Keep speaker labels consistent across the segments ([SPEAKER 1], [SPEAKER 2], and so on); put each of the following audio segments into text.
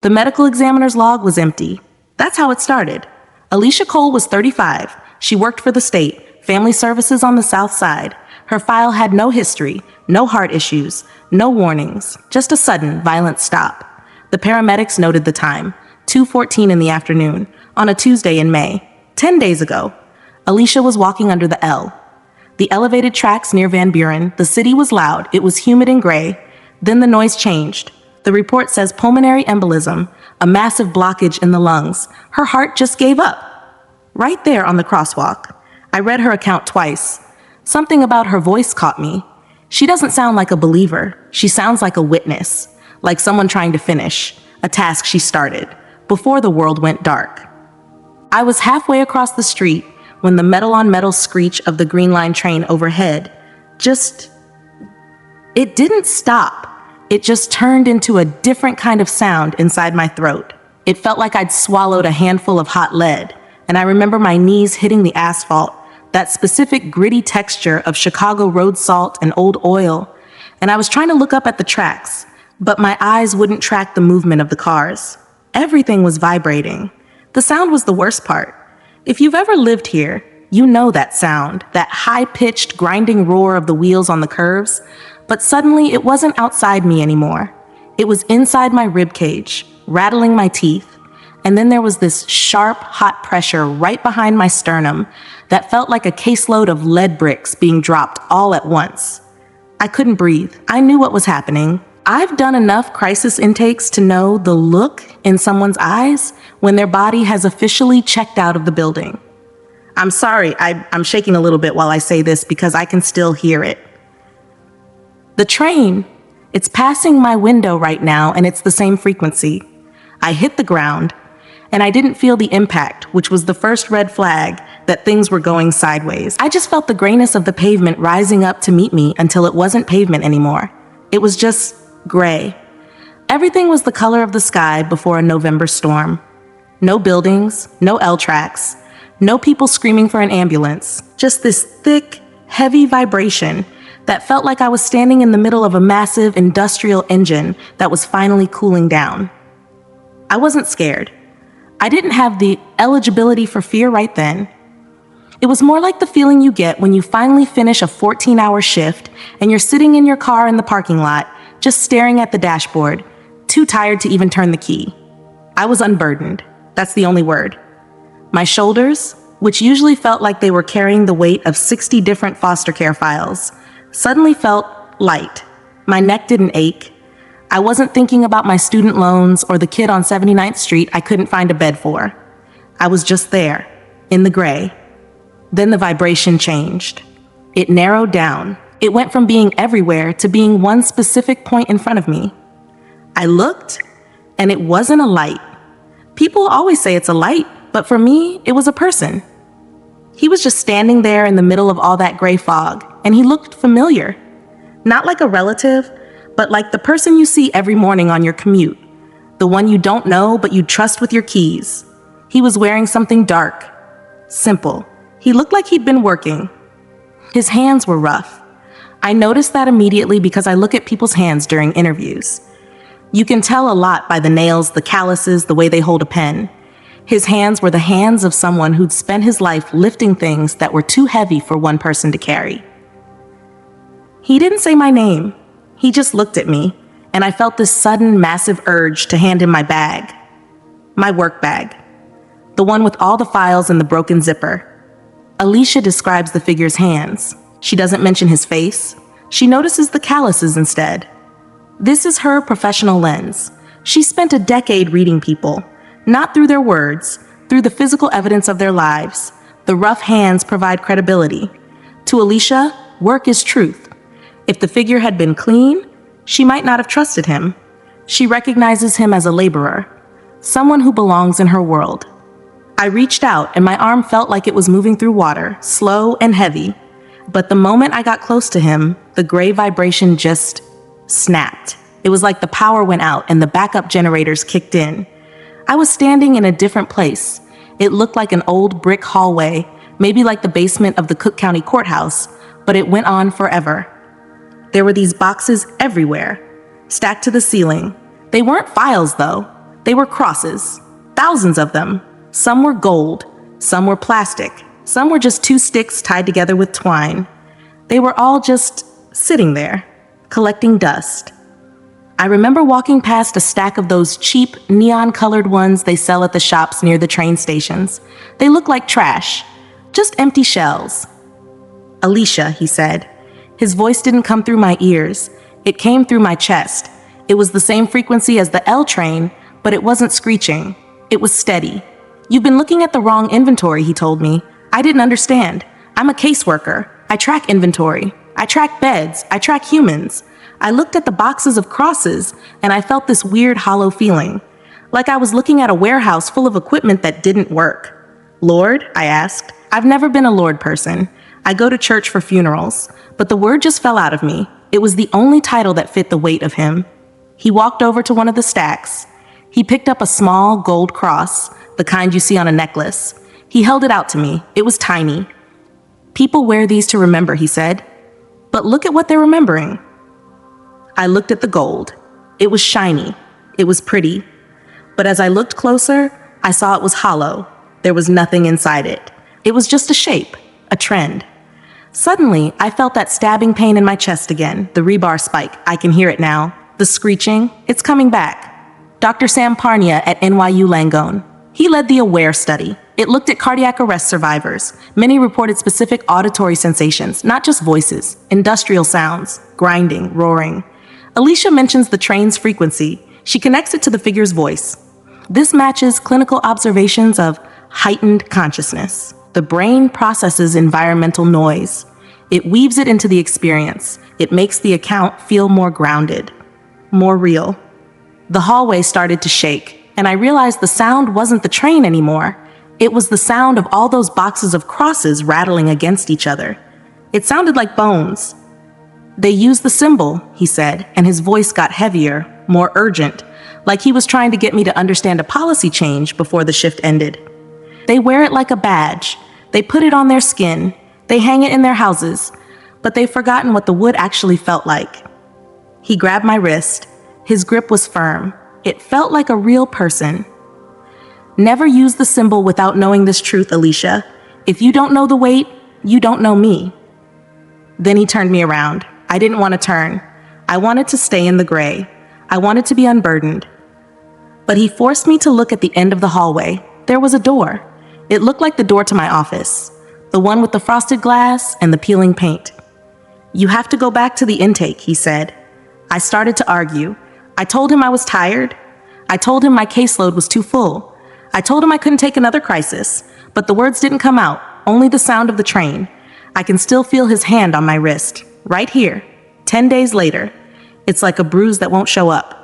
[SPEAKER 1] The medical examiner's log was empty. That's how it started. Alicia Cole was 35. She worked for the state, family services on the South Side. Her file had no history, no heart issues, no warnings, just a sudden, violent stop. The paramedics noted the time, 2:14 in the afternoon, on a Tuesday in May. 10 days ago. Alicia was walking under the L. The elevated tracks near Van Buren, the city was loud, it was humid and gray. Then the noise changed. The report says pulmonary embolism, a massive blockage in the lungs. Her heart just gave up. Right there on the crosswalk. I read her account twice. Something about her voice caught me. She doesn't sound like a believer. She sounds like a witness, like someone trying to finish a task she started before the world went dark. I was halfway across the street when the metal-on-metal screech of the Green Line train overhead it didn't stop. It just turned into a different kind of sound inside my throat. It felt like I'd swallowed a handful of hot lead, and I remember my knees hitting the asphalt, that specific gritty texture of Chicago road salt and old oil, and I was trying to look up at the tracks, but my eyes wouldn't track the movement of the cars. Everything was vibrating. The sound was the worst part. If you've ever lived here, you know that sound, that high-pitched, grinding roar of the wheels on the curves, but suddenly it wasn't outside me anymore. It was inside my ribcage, rattling my teeth, and then there was this sharp, hot pressure right behind my sternum that felt like a caseload of lead bricks being dropped all at once. I couldn't breathe. I knew what was happening. I've done enough crisis intakes to know the look in someone's eyes when their body has officially checked out of the building. I'm sorry, I'm shaking a little bit while I say this because I can still hear it. The train, it's passing my window right now and it's the same frequency. I hit the ground and I didn't feel the impact, which was the first red flag that things were going sideways. I just felt the grayness of the pavement rising up to meet me until it wasn't pavement anymore. It was just gray. Everything was the color of the sky before a November storm. No buildings, no L tracks, no people screaming for an ambulance, just this thick, heavy vibration that felt like I was standing in the middle of a massive industrial engine that was finally cooling down. I wasn't scared. I didn't have the eligibility for fear right then. It was more like the feeling you get when you finally finish a 14-hour shift and you're sitting in your car in the parking lot, just staring at the dashboard, too tired to even turn the key. I was unburdened. That's the only word. My shoulders, which usually felt like they were carrying the weight of 60 different foster care files, suddenly felt light. My neck didn't ache. I wasn't thinking about my student loans or the kid on 79th Street I couldn't find a bed for. I was just there, in the gray. Then the vibration changed. It narrowed down. It went from being everywhere to being one specific point in front of me. I looked, and it wasn't a light. People always say it's a light, but for me, it was a person. He was just standing there in the middle of all that gray fog, and he looked familiar. Not like a relative, but like the person you see every morning on your commute. The one you don't know, but you trust with your keys. He was wearing something dark, simple. He looked like he'd been working. His hands were rough. I noticed that immediately because I look at people's hands during interviews. You can tell a lot by the nails, the calluses, the way they hold a pen. His hands were the hands of someone who'd spent his life lifting things that were too heavy for one person to carry. He didn't say my name. He just looked at me, and I felt this sudden, massive urge to hand him my bag. My work bag. The one with all the files and the broken zipper. Alicia describes the figure's hands. She doesn't mention his face. She notices the calluses instead. This is her professional lens. She spent a decade reading people, not through their words, through the physical evidence of their lives. The rough hands provide credibility. To Alicia, work is truth. If the figure had been clean, she might not have trusted him. She recognizes him as a laborer, someone who belongs in her world. I reached out and my arm felt like it was moving through water, slow and heavy. But the moment I got close to him, the gray vibration just snapped. It was like the power went out and the backup generators kicked in. I was standing in a different place. It looked like an old brick hallway, maybe like the basement of the Cook County Courthouse, but it went on forever. There were these boxes everywhere, stacked to the ceiling. They weren't files, though. They were crosses, thousands of them. Some were gold, some were plastic, some were just two sticks tied together with twine. They were all just sitting there, collecting dust. I remember walking past a stack of those cheap, neon-colored ones they sell at the shops near the train stations. They look like trash, just empty shells. "Alicia," he said. His voice didn't come through my ears. It came through my chest. It was the same frequency as the L train, but it wasn't screeching. It was steady. "You've been looking at the wrong inventory," he told me. I didn't understand. I'm a caseworker. I track inventory. I track beds. I track humans. I looked at the boxes of crosses, and I felt this weird hollow feeling, like I was looking at a warehouse full of equipment that didn't work. "Lord?" I asked. I've never been a Lord person. I go to church for funerals, but the word just fell out of me. It was the only title that fit the weight of him. He walked over to one of the stacks. He picked up a small gold cross, the kind you see on a necklace. He held it out to me. It was tiny. "People wear these to remember," he said. "But look at what they're remembering." I looked at the gold. It was shiny. It was pretty. But as I looked closer, I saw it was hollow. There was nothing inside it. It was just a shape, a trend. Suddenly, I felt that stabbing pain in my chest again, the rebar spike. I can hear it now. The screeching, it's coming back. Dr. Sam Parnia at NYU Langone. He led the AWARE study. It looked at cardiac arrest survivors. Many reported specific auditory sensations, not just voices, industrial sounds, grinding, roaring. Alicia mentions the train's frequency. She connects it to the figure's voice. This matches clinical observations of heightened consciousness. The brain processes environmental noise. It weaves it into the experience. It makes the account feel more grounded, more real. The hallway started to shake, and I realized the sound wasn't the train anymore. It was the sound of all those boxes of crosses rattling against each other. It sounded like bones. "They use the symbol," he said, and his voice got heavier, more urgent, like he was trying to get me to understand a policy change before the shift ended. "They wear it like a badge. They put it on their skin. They hang it in their houses. But they've forgotten what the wood actually felt like." He grabbed my wrist. His grip was firm. It felt like a real person. "Never use the symbol without knowing this truth, Alicia. If you don't know the weight, you don't know me." Then he turned me around. I didn't want to turn. I wanted to stay in the gray. I wanted to be unburdened. But he forced me to look at the end of the hallway. There was a door. It looked like the door to my office, the one with the frosted glass and the peeling paint. "You have to go back to the intake," he said. I started to argue. I told him I was tired. I told him my caseload was too full. I told him I couldn't take another crisis, but the words didn't come out, only the sound of the train. I can still feel his hand on my wrist, right here, 10 days later. It's like a bruise that won't show up.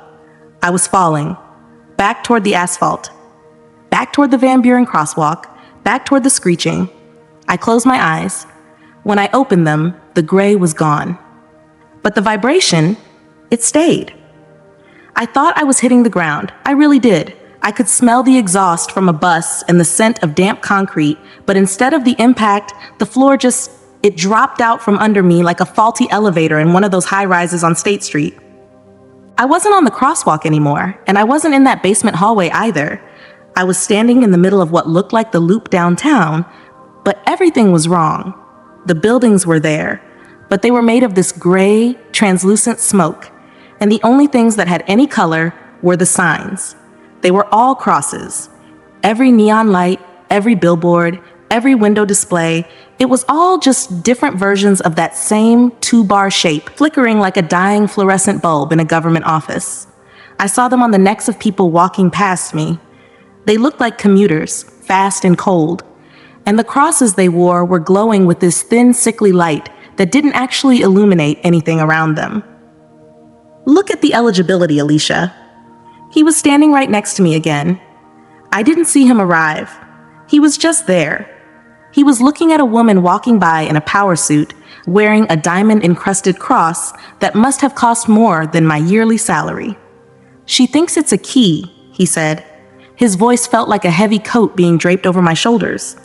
[SPEAKER 1] I was falling, back toward the asphalt, back toward the Van Buren crosswalk, back toward the screeching. I closed my eyes. When I opened them, the gray was gone. But the vibration, it stayed. I thought I was hitting the ground. I really did. I could smell the exhaust from a bus and the scent of damp concrete, but instead of the impact, the floor it dropped out from under me like a faulty elevator in one of those high rises on State Street. I wasn't on the crosswalk anymore, and I wasn't in that basement hallway either. I was standing in the middle of what looked like the loop downtown, but everything was wrong. The buildings were there, but they were made of this gray, translucent smoke, and the only things that had any color were the signs. They were all crosses. Every neon light, every billboard, every window display, it was all just different versions of that same two-bar shape, flickering like a dying fluorescent bulb in a government office. I saw them on the necks of people walking past me. They looked like commuters, fast and cold. And the crosses they wore were glowing with this thin, sickly light that didn't actually illuminate anything around them. "Look at the eligibility, Alicia." He was standing right next to me again. I didn't see him arrive. He was just there. He was looking at a woman walking by in a power suit, wearing a diamond-encrusted cross that must have cost more than my yearly salary. "She thinks it's a key," he said. His voice felt like a heavy coat being draped over my shoulders.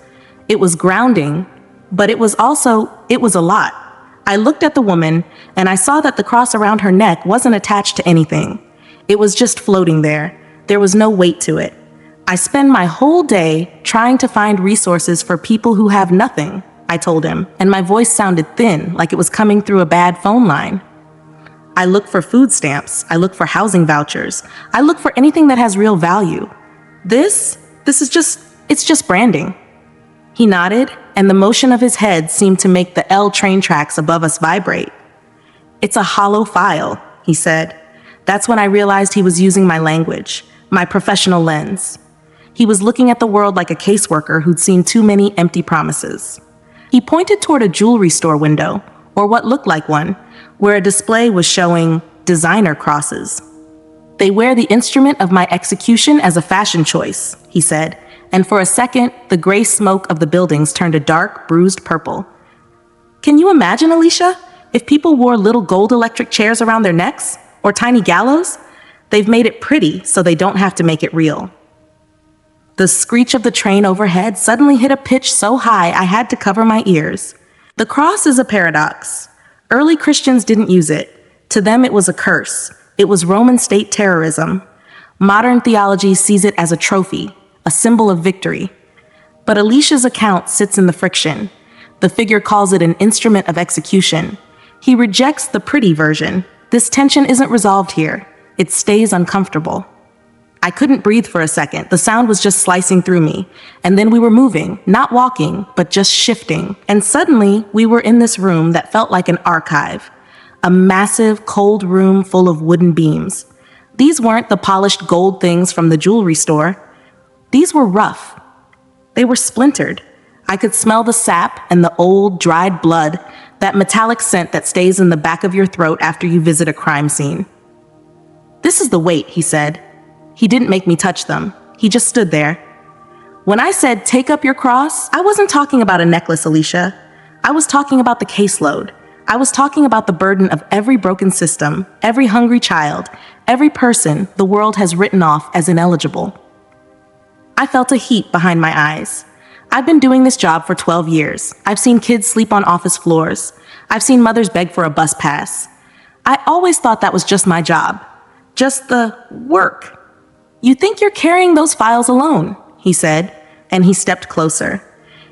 [SPEAKER 1] It was grounding, but it was a lot. I looked at the woman, and I saw that the cross around her neck wasn't attached to anything. It was just floating there. There was no weight to it. I spend my whole day trying to find resources for people who have nothing, I told him, and my voice sounded thin, like it was coming through a bad phone line. I look for food stamps. I look for housing vouchers. I look for anything that has real value. This is just branding. He nodded, and the motion of his head seemed to make the L train tracks above us vibrate. It's a hollow file, he said. That's when I realized he was using my language, my professional lens. He was looking at the world like a caseworker who'd seen too many empty promises. He pointed toward a jewelry store window, or what looked like one, where a display was showing designer crosses. They wear the instrument of my execution as a fashion choice, he said, and for a second, the gray smoke of the buildings turned a dark, bruised purple. Can you imagine, Alicia, if people wore little gold electric chairs around their necks, or tiny gallows? They've made it pretty so they don't have to make it real. The screech of the train overhead suddenly hit a pitch so high I had to cover my ears. The cross is a paradox. Early Christians didn't use it. To them, it was a curse. It was Roman state terrorism. Modern theology sees it as a trophy, a symbol of victory. But Alicia's account sits in the friction. The figure calls it an instrument of execution. He rejects the pretty version. This tension isn't resolved here. It stays uncomfortable. I couldn't breathe for a second. The sound was just slicing through me. And then we were moving, not walking, but just shifting. And suddenly, we were in this room that felt like an archive. A massive, cold room full of wooden beams. These weren't the polished gold things from the jewelry store. These were rough. They were splintered. I could smell the sap and the old, dried blood, that metallic scent that stays in the back of your throat after you visit a crime scene. This is the weight, he said. He didn't make me touch them. He just stood there. When I said, take up your cross, I wasn't talking about a necklace, Alicia. I was talking about the caseload. I was talking about the burden of every broken system, every hungry child, every person the world has written off as ineligible. I felt a heat behind my eyes. I've been doing this job for 12 years. I've seen kids sleep on office floors. I've seen mothers beg for a bus pass. I always thought that was just my job. Just the work. You think you're carrying those files alone, he said, and he stepped closer.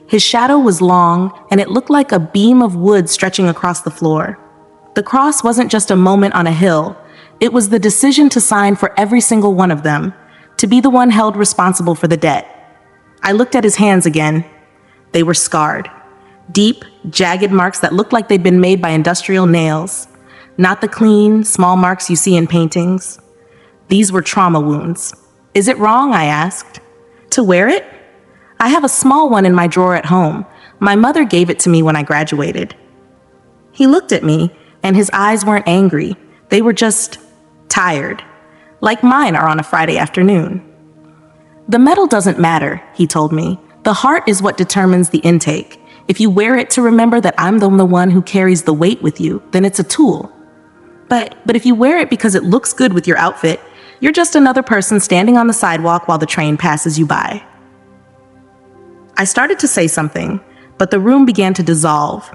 [SPEAKER 1] His shadow was long, and it looked like a beam of wood stretching across the floor. The cross wasn't just a moment on a hill. It was the decision to sign for every single one of them, to be the one held responsible for the debt. I looked at his hands again. They were scarred. Deep, jagged marks that looked like they'd been made by industrial nails. Not the clean, small marks you see in paintings. These were trauma wounds. Is it wrong, I asked, to wear it? I have a small one in my drawer at home. My mother gave it to me when I graduated. He looked at me, and his eyes weren't angry. They were just tired, like mine are on a Friday afternoon. The metal doesn't matter, he told me. The heart is what determines the intake. If you wear it to remember that I'm the one who carries the weight with you, then it's a tool. But if you wear it because it looks good with your outfit, you're just another person standing on the sidewalk while the train passes you by. I started to say something, but the room began to dissolve.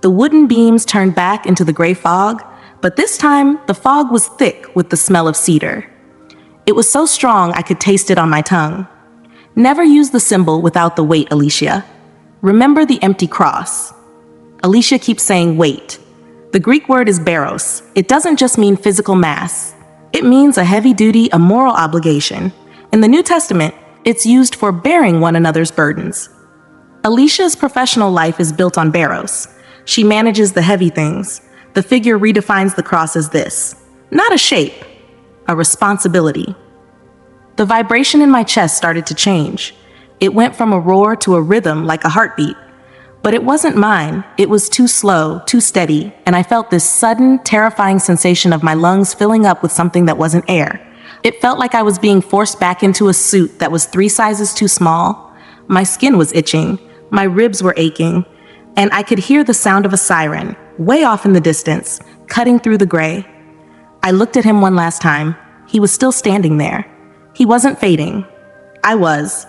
[SPEAKER 1] The wooden beams turned back into the gray fog, but this time the fog was thick with the smell of cedar. It was so strong I could taste it on my tongue. Never use the symbol without the weight, Alicia. Remember the empty cross. Alicia keeps saying weight. The Greek word is baros. It doesn't just mean physical mass. It means a heavy-duty, a moral obligation. In the New Testament, it's used for bearing one another's burdens. Alicia's professional life is built on baros. She manages the heavy things. The figure redefines the cross as this. Not a shape, a responsibility. The vibration in my chest started to change. It went from a roar to a rhythm like a heartbeat. But it wasn't mine. It was too slow, too steady, and I felt this sudden, terrifying sensation of my lungs filling up with something that wasn't air. It felt like I was being forced back into a suit that was 3 sizes too small. My skin was itching, my ribs were aching, and I could hear the sound of a siren, way off in the distance, cutting through the gray. I looked at him one last time. He was still standing there. He wasn't fading. I was.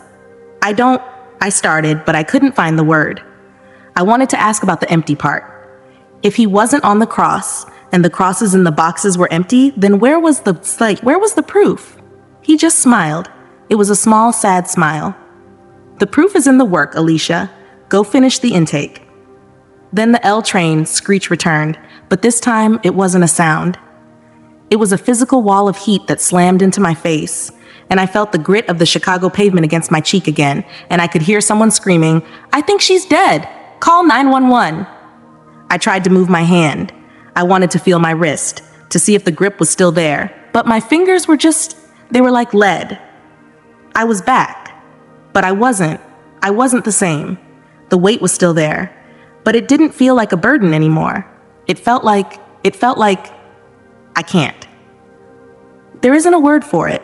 [SPEAKER 1] I started, but I couldn't find the word. I wanted to ask about the empty part. If he wasn't on the cross, and the crosses in the boxes were empty, then where was the proof? He just smiled. It was a small, sad smile. "The proof is in the work, Alicia. Go finish the intake." Then the L train screech returned, but this time it wasn't a sound. It was a physical wall of heat that slammed into my face, and I felt the grit of the Chicago pavement against my cheek again, and I could hear someone screaming, "I think she's dead! Call 911!" I tried to move my hand. I wanted to feel my wrist, to see if the grip was still there, but my fingers were they were like lead. I was back, but I wasn't the same. The weight was still there, but it didn't feel like a burden anymore. It felt like I can't. There isn't a word for it.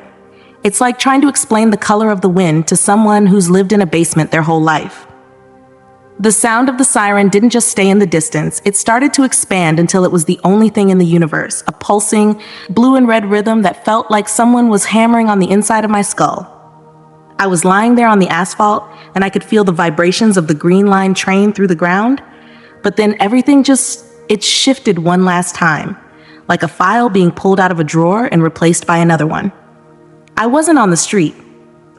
[SPEAKER 1] It's like trying to explain the color of the wind to someone who's lived in a basement their whole life. The sound of the siren didn't just stay in the distance, it started to expand until it was the only thing in the universe, a pulsing, blue and red rhythm that felt like someone was hammering on the inside of my skull. I was lying there on the asphalt, and I could feel the vibrations of the green line train through the ground, but then everything it shifted one last time, like a file being pulled out of a drawer and replaced by another one. I wasn't on the street.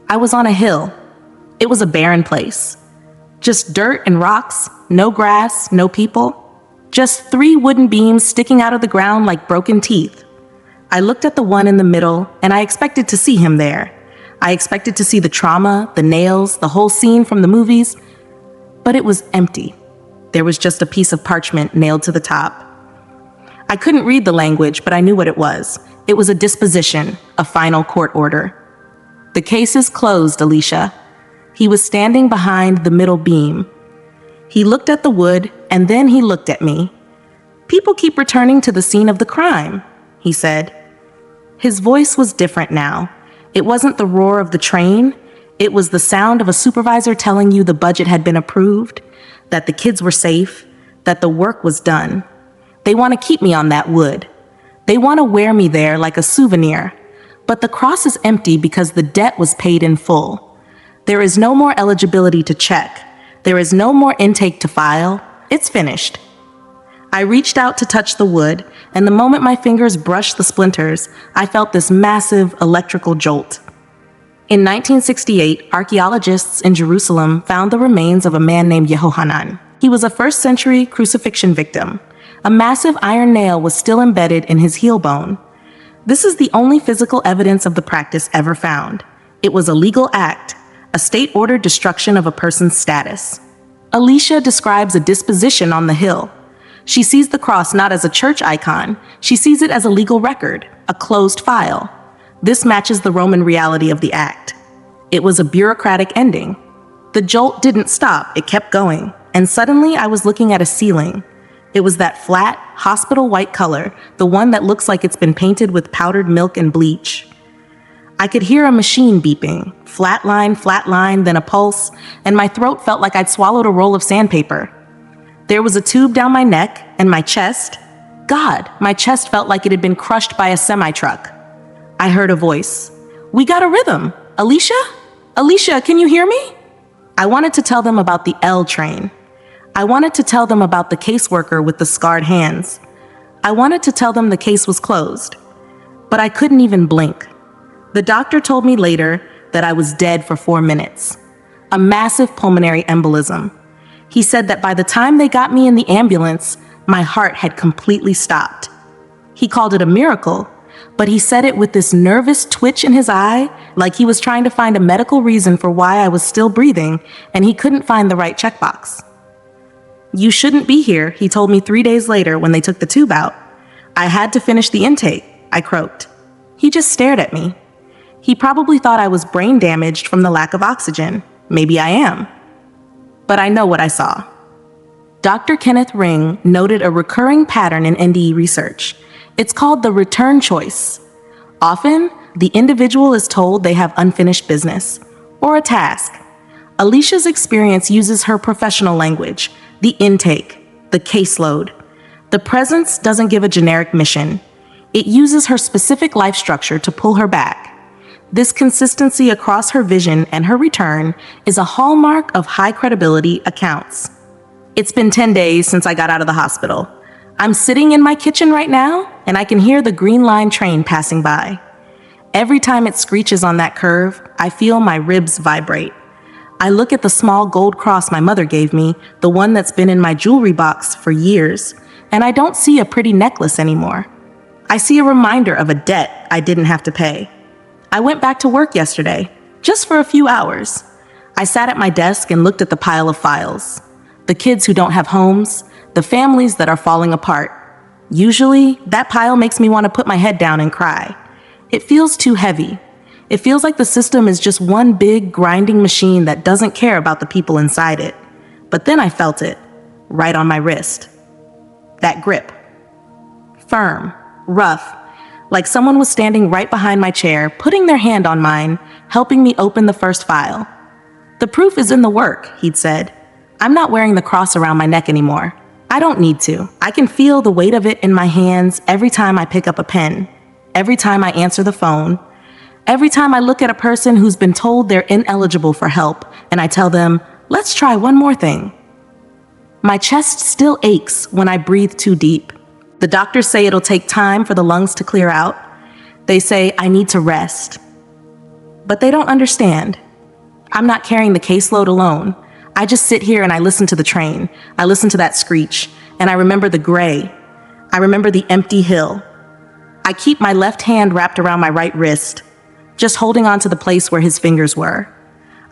[SPEAKER 1] I was on a hill. It was a barren place. Just dirt and rocks, no grass, no people. Just 3 wooden beams sticking out of the ground like broken teeth. I looked at the one in the middle, and I expected to see him there. I expected to see the trauma, the nails, the whole scene from the movies, but it was empty. There was just a piece of parchment nailed to the top. I couldn't read the language, but I knew what it was. It was a disposition, a final court order. "The case is closed, Alicia." He was standing behind the middle beam. He looked at the wood, and then he looked at me. "People keep returning to the scene of the crime," he said. His voice was different now. It wasn't the roar of the train. It was the sound of a supervisor telling you the budget had been approved, that the kids were safe, that the work was done. They want to keep me on that wood. They want to wear me there like a souvenir. But the cross is empty because the debt was paid in full. There is no more eligibility to check. There is no more intake to file. It's finished. I reached out to touch the wood, and the moment my fingers brushed the splinters, I felt this massive electrical jolt. In 1968, archaeologists in Jerusalem found the remains of a man named Yehohanan. He was a first-century crucifixion victim. A massive iron nail was still embedded in his heel bone. This is the only physical evidence of the practice ever found. It was a legal act, a state-ordered destruction of a person's status. Alicia describes a disposition on the hill. She sees the cross not as a church icon, she sees it as a legal record, a closed file. This matches the Roman reality of the act. It was a bureaucratic ending. The jolt didn't stop, it kept going, and suddenly I was looking at a ceiling. It was that flat, hospital white color, the one that looks like it's been painted with powdered milk and bleach. I could hear a machine beeping, flat line, then a pulse, and my throat felt like I'd swallowed a roll of sandpaper. There was a tube down my neck, and my chest. God, my chest felt like it had been crushed by a semi-truck. I heard a voice. "We got a rhythm. Alicia? Alicia, can you hear me?" I wanted to tell them about the L train. I wanted to tell them about the caseworker with the scarred hands. I wanted to tell them the case was closed. But I couldn't even blink. The doctor told me later that I was dead for 4 minutes. A massive pulmonary embolism. He said that by the time they got me in the ambulance, my heart had completely stopped. He called it a miracle, but he said it with this nervous twitch in his eye, like he was trying to find a medical reason for why I was still breathing, and he couldn't find the right checkbox. "You shouldn't be here," he told me 3 days later when they took the tube out. "I had to finish the intake," I croaked. He just stared at me. He probably thought I was brain damaged from the lack of oxygen. Maybe I am. But I know what I saw. Dr. Kenneth Ring noted a recurring pattern in NDE research. It's called the return choice. Often, the individual is told they have unfinished business or a task. Alicia's experience uses her professional language, the intake, the caseload. The presence doesn't give a generic mission. It uses her specific life structure to pull her back. This consistency across her vision and her return is a hallmark of high credibility accounts. It's been 10 days since I got out of the hospital. I'm sitting in my kitchen right now, and I can hear the green line train passing by. Every time it screeches on that curve, I feel my ribs vibrate. I look at the small gold cross my mother gave me, the one that's been in my jewelry box for years, and I don't see a pretty necklace anymore. I see a reminder of a debt I didn't have to pay. I went back to work yesterday, just for a few hours. I sat at my desk and looked at the pile of files. The kids who don't have homes, the families that are falling apart. Usually, that pile makes me want to put my head down and cry. It feels too heavy. It feels like the system is just one big grinding machine that doesn't care about the people inside it. But then I felt it, right on my wrist. That grip. Firm, rough, like someone was standing right behind my chair, putting their hand on mine, helping me open the first file. "The proof is in the work," he'd said. "I'm not wearing the cross around my neck anymore. I don't need to. I can feel the weight of it in my hands every time I pick up a pen, every time I answer the phone, every time I look at a person who's been told they're ineligible for help and I tell them, let's try one more thing." My chest still aches when I breathe too deep. The doctors say it'll take time for the lungs to clear out. They say I need to rest. But they don't understand. I'm not carrying the caseload alone. I just sit here and I listen to the train. I listen to that screech, and I remember the gray. I remember the empty hill. I keep my left hand wrapped around my right wrist, just holding on to the place where his fingers were.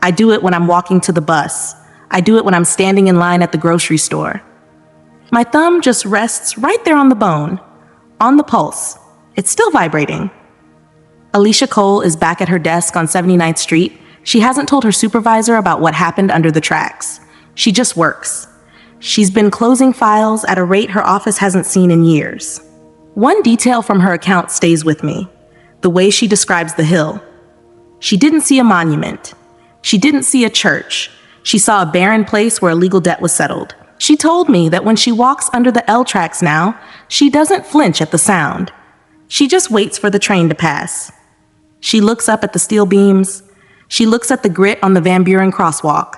[SPEAKER 1] I do it when I'm walking to the bus. I do it when I'm standing in line at the grocery store. My thumb just rests right there on the bone, on the pulse. It's still vibrating. Alicia Cole is back at her desk on 79th Street. She hasn't told her supervisor about what happened under the tracks. She just works. She's been closing files at a rate her office hasn't seen in years. One detail from her account stays with me: the way she describes the hill. She didn't see a monument. She didn't see a church. She saw a barren place where a legal debt was settled. She told me that when she walks under the L tracks now, she doesn't flinch at the sound. She just waits for the train to pass. She looks up at the steel beams. She looks at the grit on the Van Buren crosswalk.